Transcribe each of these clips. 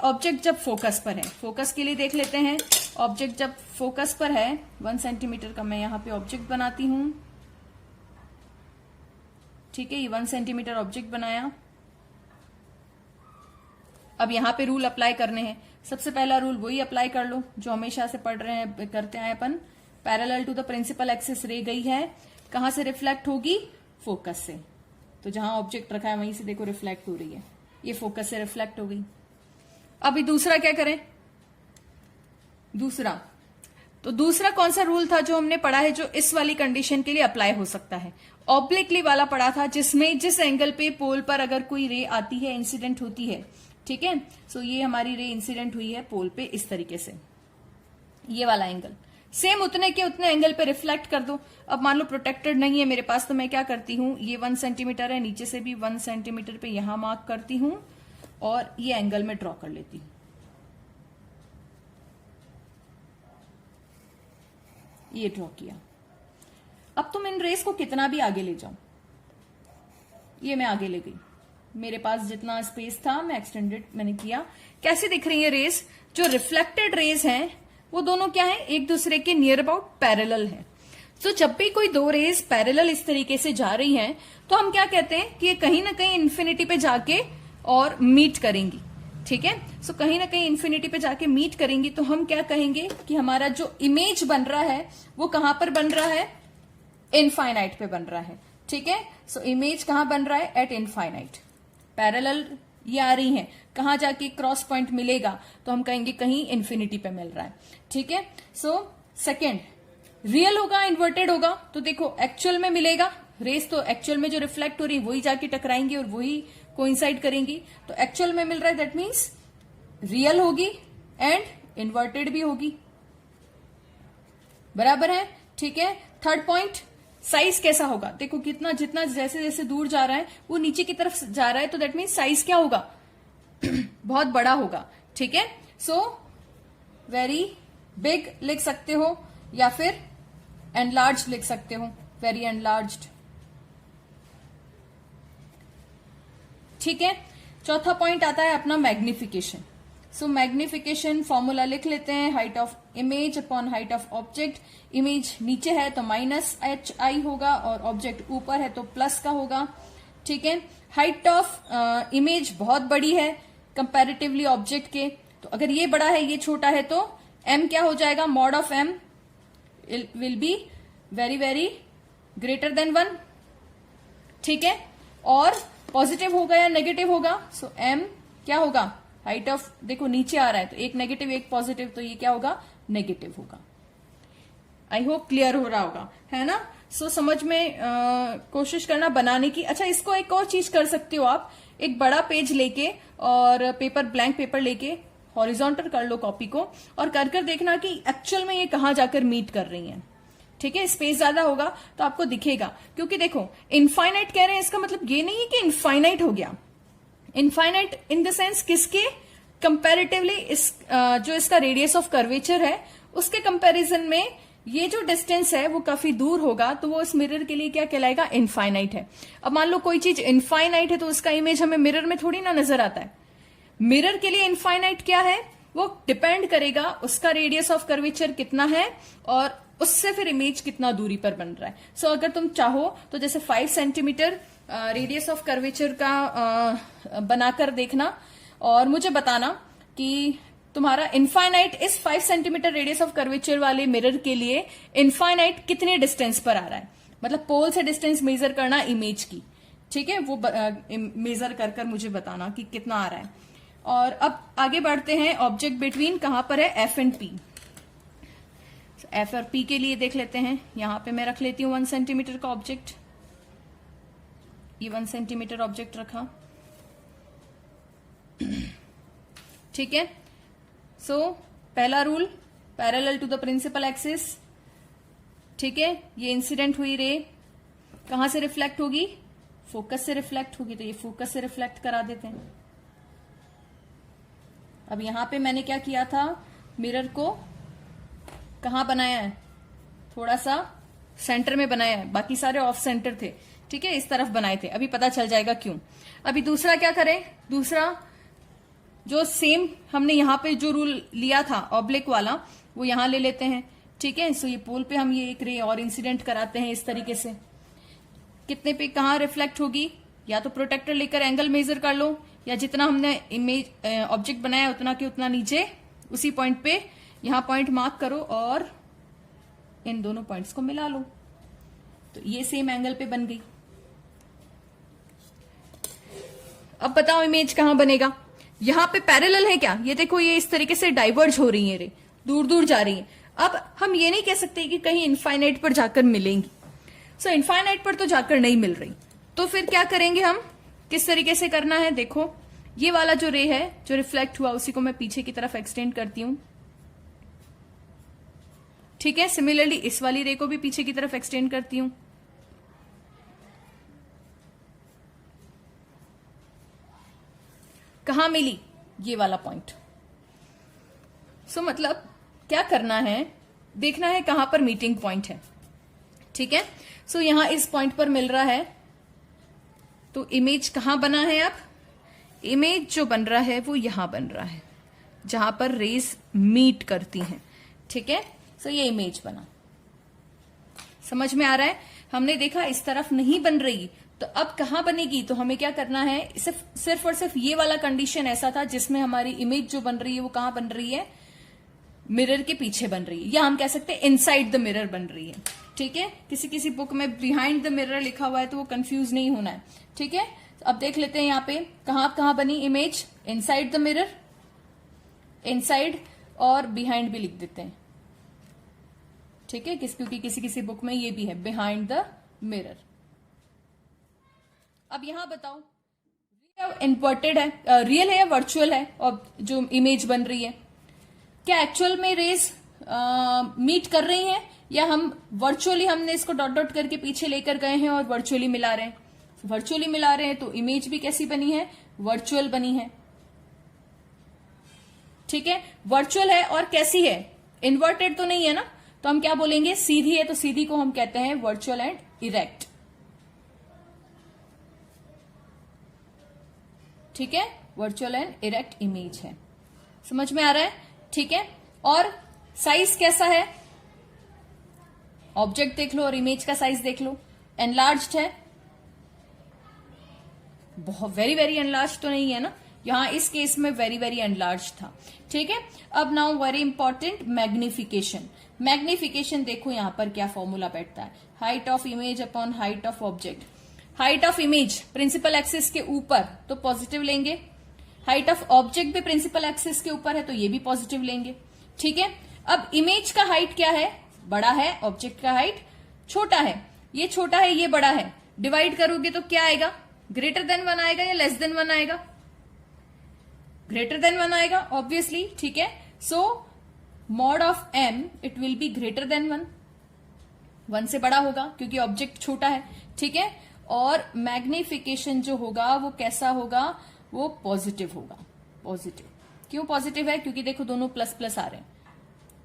Object जब focus पर है, फोकस के लिए देख लेते हैं। ऑब्जेक्ट जब फोकस पर है 1 सेंटीमीटर का मैं यहां पे ऑब्जेक्ट बनाती हूं। ठीक है, ये 1 सेंटीमीटर ऑब्जेक्ट बनाया। अब यहां पे रूल अप्लाई करने हैं। सबसे पहला रूल वही अप्लाई कर लो जो हमेशा से पढ़ रहे हैं, करते आए अपन। Parallel to the principal axis ray गई है, कहां से रिफ्लेक्ट होगी? फोकस से। तो जहां ऑब्जेक्ट रखा है वहीं से देखो रिफ्लेक्ट हो रही है, ये फोकस से रिफ्लेक्ट हो गई। अभी दूसरा क्या करें? दूसरा कौन सा रूल था जो हमने पढ़ा है जो इस वाली कंडीशन के लिए अप्लाई हो सकता है? ऑब्लिकली वाला पढ़ा था, जिसमें जिस एंगल पे पोल पर अगर कोई रे आती है, इंसिडेंट होती है, ठीक है। सो ये हमारी रे इंसिडेंट हुई है पोल पे इस तरीके से, ये वाला एंगल सेम उतने के उतने एंगल पे रिफ्लेक्ट कर दो। अब मान लो प्रोटेक्टेड नहीं है मेरे पास, तो मैं क्या करती हूं, ये 1 सेंटीमीटर है, नीचे से भी 1 सेंटीमीटर पे यहां मार्क करती हूं और ये एंगल में ड्रॉ कर लेती हूं। ये ड्रॉ किया। अब तुम इन रेस को कितना भी आगे ले जाओ, ये मैं आगे ले गई, मेरे पास जितना स्पेस था मैं एक्सटेंडेड मैंने किया। कैसे दिख रही है रेस? जो रिफ्लेक्टेड रेस हैं वो दोनों क्या है? एक दूसरे के नियर अबाउट पैरेलल है। तो जब भी कोई दो रेस पैरेलल इस तरीके से जा रही हैं तो हम क्या कहते हैं कि ये कहीं ना कहीं इन्फिनिटी पे जाके और मीट करेंगी। ठीक है, सो कहीं ना कहीं इन्फिनिटी पे जाके मीट करेंगी, तो हम क्या कहेंगे कि हमारा जो इमेज बन रहा है वो कहां पर बन रहा है? इनफाइनाइट पे बन रहा है। ठीक है, सो इमेज कहां बन रहा है? Eight infinite. पैरेलल ये आ रही हैं, कहां जाके क्रॉस पॉइंट मिलेगा? तो हम कहेंगे कहीं इन्फिनिटी पे मिल रहा है। ठीक है, सो सेकेंड, रियल होगा इन्वर्टेड होगा? तो देखो एक्चुअल में मिलेगा रेस, तो एक्चुअल में जो रिफ्लेक्ट हो रही है वही जाके टकराएंगी और वही कोइंसाइड करेंगी। तो एक्चुअल में मिल रहा है, दैट मीन्स रियल होगी एंड इन्वर्टेड भी होगी। बराबर है? ठीक है। थर्ड पॉइंट, साइज कैसा होगा? देखो कितना, जितना जैसे जैसे दूर जा रहा है वो नीचे की तरफ जा रहा है, तो दैट मीन्स साइज क्या होगा? बहुत बड़ा होगा। ठीक है, सो वेरी बिग लिख सकते हो या फिर एनलार्ज लिख सकते हो, वेरी एनलार्ज्ड। ठीक है, चौथा पॉइंट आता है अपना मैग्निफिकेशन। सो मैग्निफिकेशन फॉर्मूला लिख लेते हैं, height of image upon height of object. Image नीचे है तो -hi होगा और ऑब्जेक्ट ऊपर है तो प्लस का होगा। ठीक है, हाइट ऑफ इमेज बहुत बड़ी है कंपैरेटिवली ऑब्जेक्ट के, तो अगर ये बड़ा है ये छोटा है तो m क्या हो जाएगा? Mod of m will be very very greater than 1। ठीक है, और पॉजिटिव होगा या नेगेटिव होगा? सो m क्या होगा? हाइट ऑफ, देखो नीचे आ रहा है तो एक नेगेटिव एक पॉजिटिव, तो ये क्या होगा? नेगेटिव होगा। आई होप क्लियर हो रहा होगा, है ना? सो समझ में कोशिश करना बनाने की। अच्छा, इसको एक और चीज कर सकते हो आप, एक बड़ा पेज लेके और पेपर, ब्लैंक पेपर लेके हॉरिजॉन्टल कर लो कॉपी को और कर देखना कि एक्चुअल में ये कहां जाकर मीट कर रही हैं। ठीक है, स्पेस ज्यादा होगा तो आपको दिखेगा, क्योंकि देखो इनफाइनाइट कह रहे हैं, इसका मतलब ये नहीं है कि इनफाइनाइट हो गया। इनफाइनाइट इन द सेंस किसके कंपैरेटिवली, इस जो इसका रेडियस ऑफ कर्वेचर है उसके कंपैरिजन में ये जो डिस्टेंस है वो काफी दूर होगा, तो वो इस मिरर के लिए क्या कहलाएगा? इनफाइनाइट है। अब मान लो कोई चीज इनफाइनाइट है तो उसका इमेज हमें मिरर में थोड़ी ना नजर आता है। मिरर के लिए इनफाइनाइट क्या है? वो डिपेंड करेगा उसका रेडियस ऑफ कर्वेचर कितना है और उससे फिर इमेज कितना दूरी पर बन रहा है। सो अगर तुम चाहो तो जैसे 5 सेंटीमीटर रेडियस ऑफ कर्वेचर का बनाकर देखना और मुझे बताना कि तुम्हारा इनफाइनाइट इस 5 सेंटीमीटर रेडियस ऑफ कर्वेचर वाले मिरर के लिए इनफाइनाइट कितने डिस्टेंस पर आ रहा है। मतलब पोल से डिस्टेंस मेजर करना इमेज की। ठीक है, वो मेजर कर मुझे बताना कि कितना आ रहा है। और अब आगे बढ़ते हैं, ऑब्जेक्ट बिटवीन कहां पर है? F and P. एफ और पी के लिए देख लेते हैं। यहां पे मैं रख लेती हूं 1 सेंटीमीटर का ऑब्जेक्ट, ये 1 सेंटीमीटर ऑब्जेक्ट रखा। ठीक है, सो पहला rule, parallel to the principal axis. ठीक है, ये इंसिडेंट हुई रे कहां से रिफ्लेक्ट होगी? फोकस से रिफ्लेक्ट होगी, तो ये फोकस से रिफ्लेक्ट करा देते हैं। अब यहां पे मैंने क्या किया था? मिरर को कहां बनाया है? थोड़ा सा सेंटर में बनाया है, बाकी सारे ऑफ सेंटर थे। ठीक है, इस तरफ बनाए थे, अभी पता चल जाएगा क्यों। अभी दूसरा क्या करें? दूसरा जो सेम हमने यहाँ पे जो रूल लिया था ऑब्लिक वाला, वो यहां ले लेते हैं। ठीक है, सो ये पोल पे हम ये एक रे और इंसिडेंट कराते हैं इस तरीके से। कितने पे कहाँ रिफ्लेक्ट होगी, या तो प्रोटेक्टर लेकर एंगल मेजर कर लो, या जितना हमने इमेज ऑब्जेक्ट बनाया उतना के उतना नीचे उसी पॉइंट पे यहां पॉइंट मार्क करो और इन दोनों पॉइंट्स को मिला लो, तो ये सेम एंगल पे बन गई। अब बताओ इमेज कहां बनेगा, यहां पे पैरेलल है क्या, ये देखो ये इस तरीके से डाइवर्ज हो रही है रे, दूर दूर जा रही है। अब हम ये नहीं कह सकते कि कहीं इनफाइनाइट पर जाकर मिलेंगी, सो इनफाइनाइट पर तो जाकर नहीं मिल रही, तो फिर क्या करेंगे हम, किस तरीके से करना है, देखो ये वाला जो रे है जो रिफ्लेक्ट हुआ उसी को मैं पीछे की तरफ एक्सटेंड करती हूं। ठीक है, सिमिलरली इस वाली रे को भी पीछे की तरफ एक्सटेंड करती हूं। कहां मिली, ये वाला पॉइंट। सो मतलब क्या करना है, देखना है कहां पर मीटिंग पॉइंट है। ठीक है, सो यहां इस पॉइंट पर मिल रहा है, तो इमेज कहां बना है, अब इमेज जो बन रहा है वो यहां बन रहा है जहां पर रेज मीट करती हैं। ठीक है, सो ये इमेज बना, समझ में आ रहा है। हमने देखा इस तरफ नहीं बन रही, तो अब कहां बनेगी, तो हमें क्या करना है, सिर्फ और सिर्फ ये वाला कंडीशन ऐसा था जिसमें हमारी इमेज जो बन रही है वो कहां बन रही है, मिरर के पीछे बन रही है, या हम कह सकते हैं इनसाइड द मिरर बन रही है। ठीक है, किसी किसी बुक में बिहाइंड द मिरर लिखा हुआ है तो वो कंफ्यूज नहीं होना है। ठीक है, अब देख लेते हैं यहाँ पे कहां बनी image, inside the mirror, inside और बिहाइंड भी लिख देते हैं। ठीक है, क्योंकि किसी किसी बुक में ये भी है बिहाइंड द मिरर। अब यहां बताओ इन्वर्टेड है, रियल है या वर्चुअल है, और जो इमेज बन रही है क्या एक्चुअल में रेज मीट कर रही हैं, या हम वर्चुअली हमने इसको डॉट डॉट करके पीछे लेकर गए हैं और वर्चुअली मिला रहे हैं। वर्चुअली मिला रहे हैं तो इमेज भी कैसी बनी है, वर्चुअल बनी है। ठीक है, वर्चुअल है और कैसी है, इन्वर्टेड तो नहीं है ना, तो हम क्या बोलेंगे, सीधी है, तो सीधी को हम कहते हैं वर्चुअल एंड इरेक्ट। ठीक है, वर्चुअल एंड इरेक्ट इमेज है, समझ में आ रहा है। ठीक है, और साइज कैसा है, ऑब्जेक्ट देख लो और इमेज का साइज देख लो, एनलार्ज्ड है, बहुत वेरी वेरी एनलार्ज तो नहीं है ना, यहां इस केस में वेरी वेरी एनलार्ज था। ठीक है, अब now very important magnification. Magnification देखो यहां पर क्या फॉर्मूला बैठता है, height of image upon height of object. Height of image principal axis के ऊपर तो पॉजिटिव लेंगे, हाइट ऑफ ऑब्जेक्ट भी प्रिंसिपल एक्सिस के ऊपर है तो ये भी पॉजिटिव लेंगे। ठीक है, अब इमेज का हाइट क्या है, बड़ा है, ऑब्जेक्ट का हाइट छोटा है, ये छोटा है ये बड़ा है, डिवाइड करोगे तो क्या आएगा, ग्रेटर देन 1 आएगा या लेस देन 1 आएगा, ग्रेटर देन 1 आएगा ऑब्वियसली। ठीक है, so mod of m it will be greater than 1, 1 से बड़ा होगा क्योंकि ऑब्जेक्ट छोटा है। ठीक है, और मैग्निफिकेशन जो होगा वो कैसा होगा, वो पॉजिटिव होगा। पॉजिटिव क्यों पॉजिटिव है, क्योंकि देखो दोनों प्लस प्लस आ रहे हैं।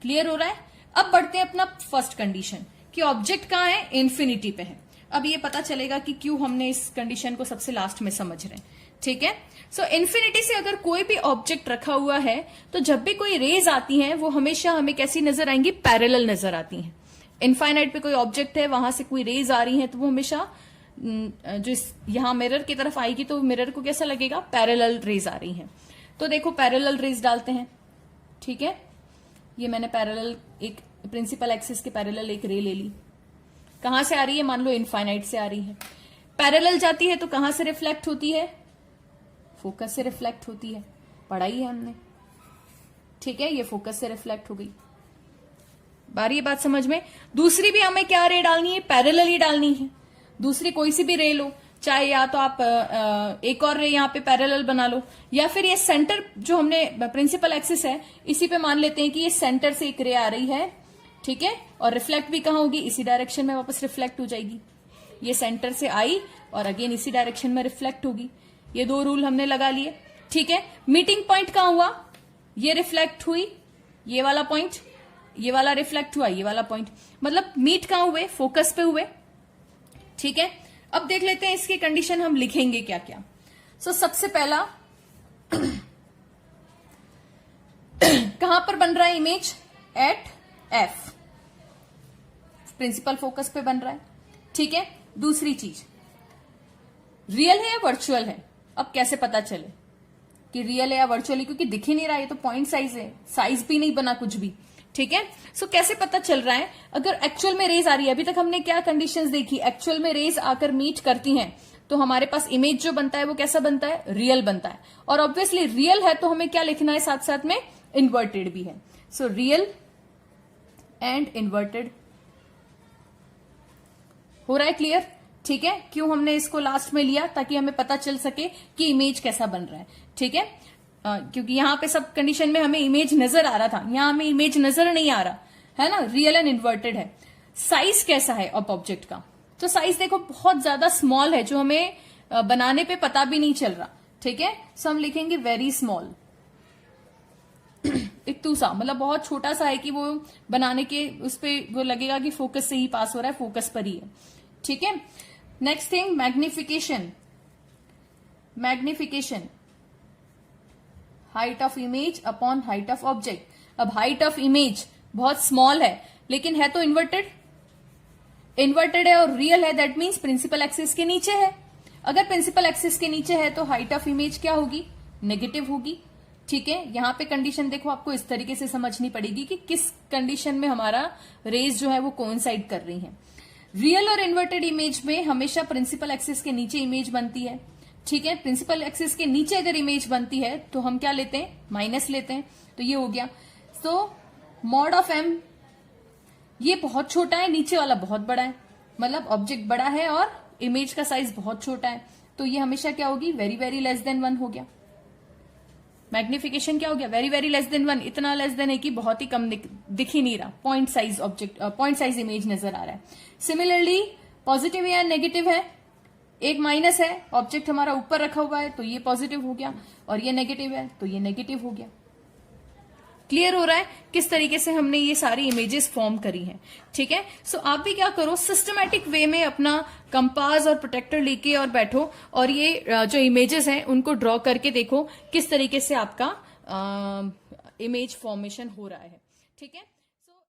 क्लियर हो रहा है। अब बढ़ते हैं अपना फर्स्ट कंडीशन कि ऑब्जेक्ट कहां है, इन्फिनिटी पे है। अब ये पता चलेगा कि क्यों हमने इस कंडीशन को सबसे लास्ट में समझ रहे हैं। ठीक है, सो इन्फिनिटी से अगर कोई भी ऑब्जेक्ट रखा हुआ है तो जब भी कोई रेज आती हैं वो हमेशा हमें कैसी नजर आएंगी, पैरेलल नजर आती हैं। इनफाइनाइट पे कोई ऑब्जेक्ट है, वहां से कोई रेज आ रही है तो वो हमेशा जो यहां मिरर की तरफ आएगी तो मिरर को कैसा लगेगा, पैरेलल रेज आ रही है। तो देखो पैरेलल रेज डालते हैं। ठीक है, ये मैंने पैरेलल एक प्रिंसिपल एक्सिस के पैरेलल एक रे ले ली, कहां से आ रही है, मान लो इनफाइनाइट से आ रही है। पैरेलल जाती है तो कहां से रिफ्लेक्ट होती है, फोकस से रिफ्लेक्ट होती है, पढ़ाई है हमने। ठीक है, ये फोकस से रिफ्लेक्ट हो गई। बारी बात समझ में। दूसरी भी हमें क्या रे डालनी है, पैरेलल ही डालनी है। दूसरी कोई सी भी रे लो, चाहे या तो आप एक और रे यहाँ पे पैरेलल बना लो, या फिर ये सेंटर जो हमने प्रिंसिपल एक्सिस है इसी पे मान लेते हैं कि ये सेंटर से एक रे आ रही है। ठीक है, और रिफ्लेक्ट भी कहां होगी, इसी डायरेक्शन में वापस रिफ्लेक्ट हो जाएगी। ये सेंटर से आई और अगेन इसी डायरेक्शन में रिफ्लेक्ट होगी। ये दो रूल हमने लगा लिए। ठीक है, मीटिंग पॉइंट कहां हुआ, ये रिफ्लेक्ट हुई, ये वाला पॉइंट, ये वाला रिफ्लेक्ट हुआ, ये वाला पॉइंट, मतलब मीट कहां हुए, फोकस पे हुए। ठीक है, अब देख लेते हैं इसकी कंडीशन हम लिखेंगे क्या क्या। सो सबसे पहला कहां पर बन रहा है image? At F, principal focus पे बन रहा है। ठीक है, दूसरी चीज, रियल है या वर्चुअल है? अब कैसे पता चले कि रियल है या वर्चुअल है? क्योंकि दिख ही नहीं रहा, ये तो पॉइंट साइज है, साइज भी नहीं बना कुछ भी। ठीक है, सो कैसे पता चल रहा है? अगर एक्चुअल में रेज आ रही है, अभी तक हमने क्या कंडीशंस देखी, एक्चुअल में रेज आकर मीट करती हैं, तो हमारे पास इमेज जो बनता है वो कैसा बनता है? रियल बनता है। और ऑब्वियसली रियल है तो हमें क्या लिखना है साथ साथ में? इन्वर्टेड भी है। सो रियल एंड इन्वर्टेड हो रहा है क्लियर? ठीक है, क्यों हमने इसको लास्ट में लिया? ताकि हमें पता चल सके कि इमेज कैसा बन रहा है। ठीक है, क्योंकि यहां पे सब कंडीशन में हमें इमेज नजर आ रहा था, यहां हमें इमेज नजर नहीं आ रहा है ना, रियल एंड इन्वर्टेड है। साइज कैसा है अब ऑब्जेक्ट का? तो साइज देखो बहुत ज्यादा स्मॉल है, जो हमें बनाने पे पता भी नहीं चल रहा। ठीक है, सो हम लिखेंगे वेरी स्मॉल, इतू सा, मतलब बहुत छोटा सा है कि वो बनाने के उस पे वो लगेगा कि फोकस से ही पास हो रहा है, फोकस पर ही है। ठीक है, next thing, magnification. Magnification, height of image upon height of object. अब हाइट ऑफ इमेज बहुत स्मॉल है, लेकिन है तो इन्वर्टेड, इन्वर्टेड है और रियल है, दैट मीन्स प्रिंसिपल एक्सिस के नीचे है। अगर प्रिंसिपल एक्सिस के नीचे है तो हाइट ऑफ इमेज क्या होगी? नेगेटिव होगी। ठीक है, यहां पे कंडीशन देखो, आपको इस तरीके से समझनी पड़ेगी कि किस कंडीशन में हमारा रेज जो है वो कोइंसाइड कर रही है। रियल और इन्वर्टेड इमेज में हमेशा प्रिंसिपल एक्सिस के नीचे इमेज बनती है। ठीक है, प्रिंसिपल एक्सिस के नीचे अगर इमेज बनती है तो हम क्या लेते हैं? माइनस लेते हैं। तो ये हो गया। सो मॉड ऑफ एम, ये बहुत छोटा है, नीचे वाला बहुत बड़ा है, मतलब ऑब्जेक्ट बड़ा है और इमेज का साइज बहुत छोटा है, तो ये हमेशा क्या होगी? वेरी वेरी लेस देन 1 हो गया। मैग्निफिकेशन क्या हो गया? वेरी वेरी लेस देन 1, इतना लेस देन है कि बहुत ही कम दिख ही नहीं रहा, point size object, point size image नजर आ रहा है। सिमिलरली पॉजिटिव या नेगेटिव है, एक माइनस है, ऑब्जेक्ट हमारा ऊपर रखा हुआ है तो ये पॉजिटिव हो गया, और ये नेगेटिव है तो ये नेगेटिव हो गया। क्लियर हो रहा है किस तरीके से हमने ये सारी इमेजेस फॉर्म करी हैं? ठीक है, सो आप भी क्या करो, सिस्टमैटिक वे में अपना कंपास और प्रोटेक्टर लेके और बैठो, और ये जो इमेजेस हैं उनको ड्रॉ करके देखो किस तरीके से आपका इमेज फॉर्मेशन हो रहा है। ठीक है।